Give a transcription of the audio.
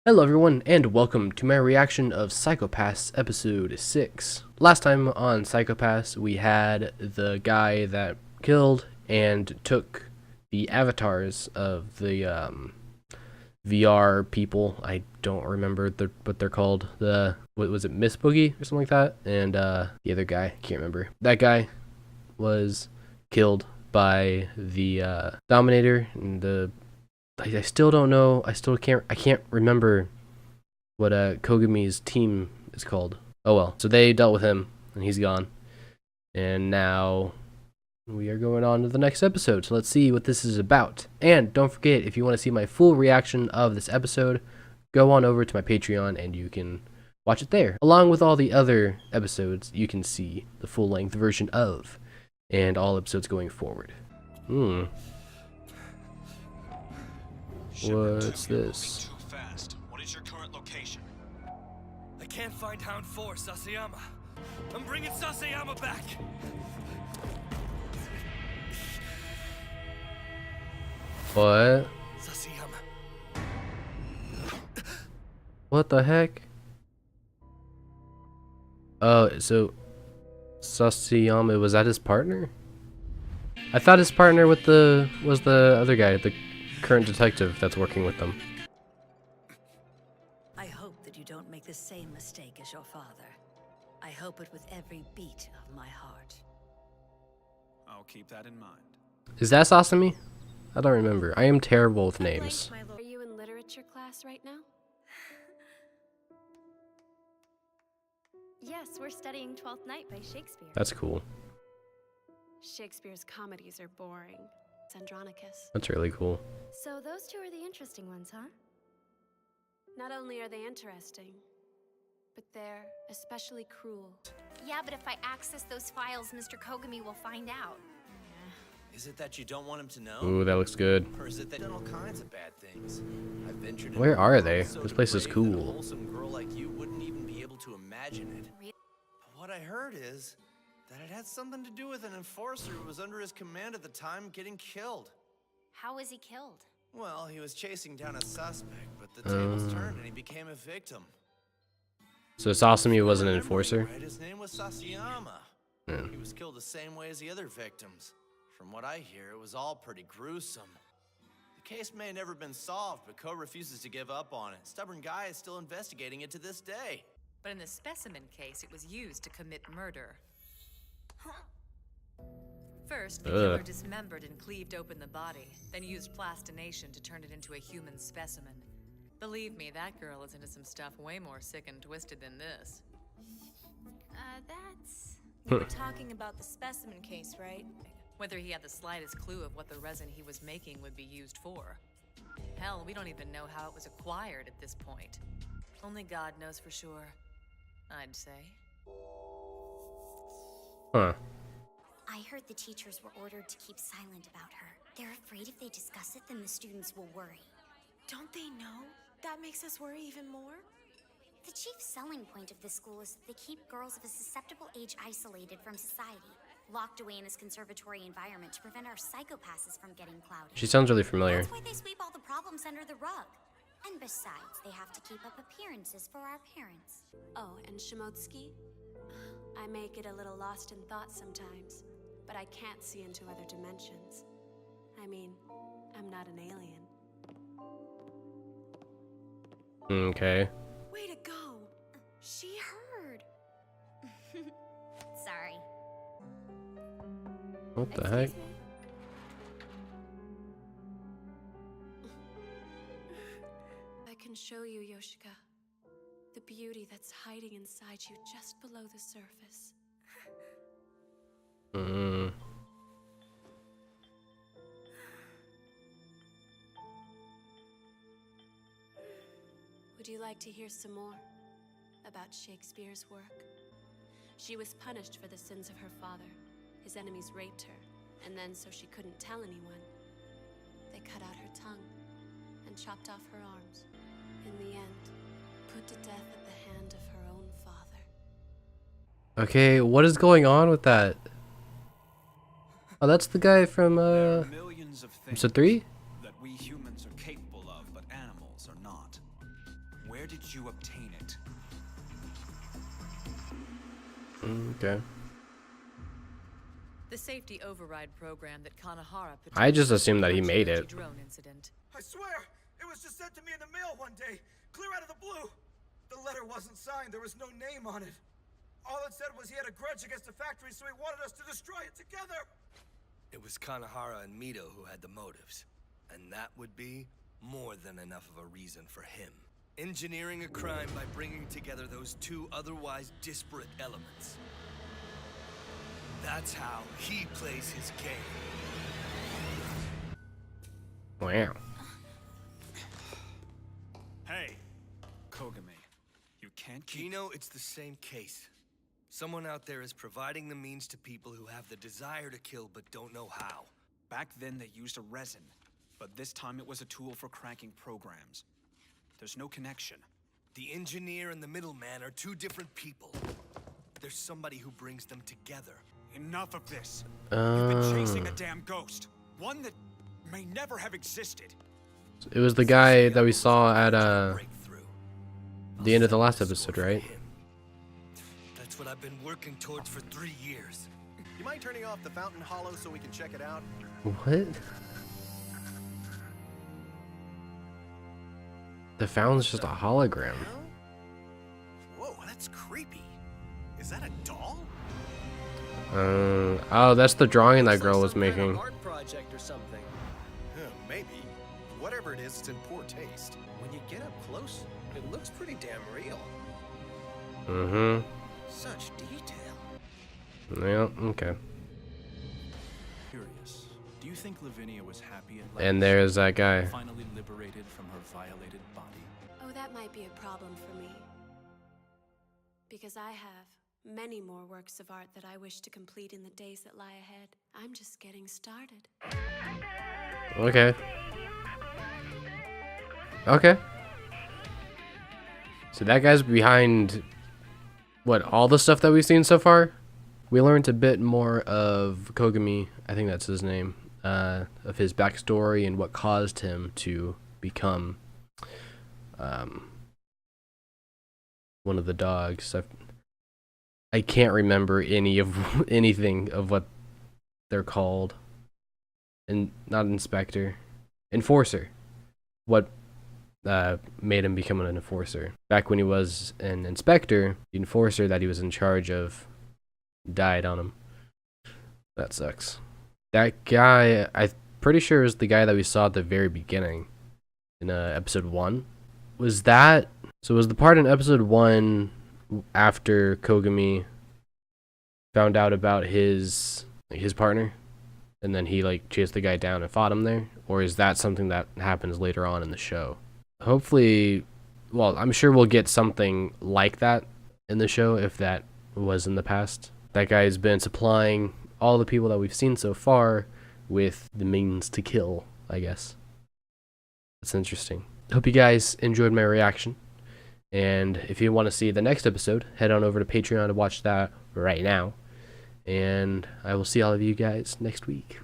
Hello everyone, and welcome to my reaction of Psychopaths episode 6. Last time on Psychopaths, we had the guy that killed and took the avatars of the VR people. I don't remember what they're called. What was it, Miss Boogie or something like that? And the other guy, can't remember. That guy was killed by the Dominator, and I still don't know. I can't remember what Kogami's team is called. Oh well. So they dealt with him, and he's gone. And now we are going on to the next episode. So let's see what this is about. And don't forget, if you want to see my full reaction of this episode, go on over to my Patreon and you can watch it there. Along with all the other episodes, you can see the full-length version of, and all episodes going forward. What's this? What is your current location? I can't find Hound 4, Sasayama. I'm bringing Sasayama back. What? Sasayama. What the heck? Oh, so Sasayama, was that his partner? I thought his partner was the other guy, the current detective that's working with them. I hope that you don't make the same mistake as your father. I hope it with every beat of my heart. I'll keep that in mind. Is that Sasami? I don't remember. I am terrible with names. Are you in literature class right now? Yes, we're studying Twelfth Night by Shakespeare. That's cool. Shakespeare's comedies are boring. It's Andronicus. That's really cool. So those two are the interesting ones, huh? Not only are they interesting, but they're especially cruel. Yeah, but if I access those files, Mr. Kogami will find out. Is it that you don't want him to know? Ooh, that looks good. Or is it that all kinds of bad things? I've ventured into Where are a they? world so This place is depraved that a cool. wholesome girl like you wouldn't even be able to imagine it. Really? But what I heard is that it had something to do with an enforcer who was under his command at the time getting killed. How was he killed? Well, he was chasing down a suspect, but the tables turned and he became a victim. So Sasami was an Remember, enforcer? right? His name was Sasayama. Yeah. He was killed the same way as the other victims. From what I hear, it was all pretty gruesome. The case may have never been solved, but Ko refuses to give up on it. Stubborn guy is still investigating it to this day. But in the specimen case, it was used to commit murder. First, the killer dismembered and cleaved open the body, then used plastination to turn it into a human specimen. Believe me, that girl is into some stuff way more sick and twisted than this. That's... You were talking about the specimen case, right? Whether he had the slightest clue of what the resin he was making would be used for. Hell, we don't even know how it was acquired at this point. Only God knows for sure, I'd say. Huh. I heard the teachers were ordered to keep silent about her. They're afraid if they discuss it, then the students will worry. Don't they know? That makes us worry even more. The chief selling point of this school is that they keep girls of a susceptible age isolated from society, locked away in this conservatory environment to prevent our psychopaths from getting clouded. She sounds really familiar. That's why they sweep all the problems under the rug. And besides, they have to keep up appearances for our parents. Oh, and Shimotsuki? I may get a little lost in thought sometimes, but I can't see into other dimensions. I mean, I'm not an alien. Okay. Way to go! She heard! Sorry. What the heck? Excuse me? I can show you, Yoshika. The beauty that's hiding inside you just below the surface. Would you like to hear some more about Shakespeare's work? She was punished for the sins of her father. His enemies raped her, and then so she couldn't tell anyone, they cut out her tongue and chopped off her arms. In the end, put to death at the hand of her own father. Okay, what is going on with that? Oh, that's the guy from Millions of things episode 3? that we humans are capable of, but animals are not. where did you obtain it? Okay. The safety override program that Kanahara I just assumed that he made it. drone incident. I swear, it was just sent to me in the mail one day, clear out of the blue. The letter wasn't signed, there was no name on it. All it said was he had a grudge against the factory, so he wanted us to destroy it together. It was Kanahara and Mito who had the motives, and that would be more than enough of a reason for him. Engineering a crime by bringing together those two otherwise disparate elements. That's how he plays his game. Wow. Hey, Kogami, you can't keep... Kino, it's the same case. Someone out there is providing the means to people who have the desire to kill but don't know how. Back then they used a resin, but this time it was a tool for cracking programs. There's no connection. The engineer and the middleman are two different people. There's somebody who brings them together. Enough of this. You've been chasing a damn ghost. One that may never have existed. It was the guy that we saw at the end of the last episode, right? That's what I've been working towards for 3 years. You mind turning off the fountain hollow so we can check it out? What? The fountain's just a hologram. Whoa, that's creepy. Is that a doll? Oh, that's the drawing that girl was making. Art project or something. Maybe. Whatever it is, it's in poor taste. When you get up close, it looks pretty damn real. Mm-hmm. Such detail. Yeah, okay. Curious. Do you think Lavinia was happy at last? And there's that guy. Finally liberated from her violated body. Oh, that might be a problem for me. Because I have many more works of art that I wish to complete in the days that lie ahead. I'm just getting started. Okay. Okay. So that guy's behind, what, all the stuff that we've seen so far? We learned a bit more of Kogami, I think that's his name, of his backstory and what caused him to become one of the dogs. I can't remember anything of what they're called. And not inspector, enforcer. What made him become an enforcer? Back when he was an inspector, the enforcer that he was in charge of died on him. That sucks. That guy, I'm pretty sure is the guy that we saw at the very beginning in episode 1. Was that? So was the part in episode 1 after Kogami found out about his partner, and then he like chased the guy down and fought him there? Or is that something that happens later on in the show? Hopefully, well, I'm sure we'll get something like that in the show if that was in the past. That guy's been supplying all the people that we've seen so far with the means to kill, I guess. That's interesting. Hope you guys enjoyed my reaction. And if you want to see the next episode, head on over to Patreon to watch that right now. And I will see all of you guys next week.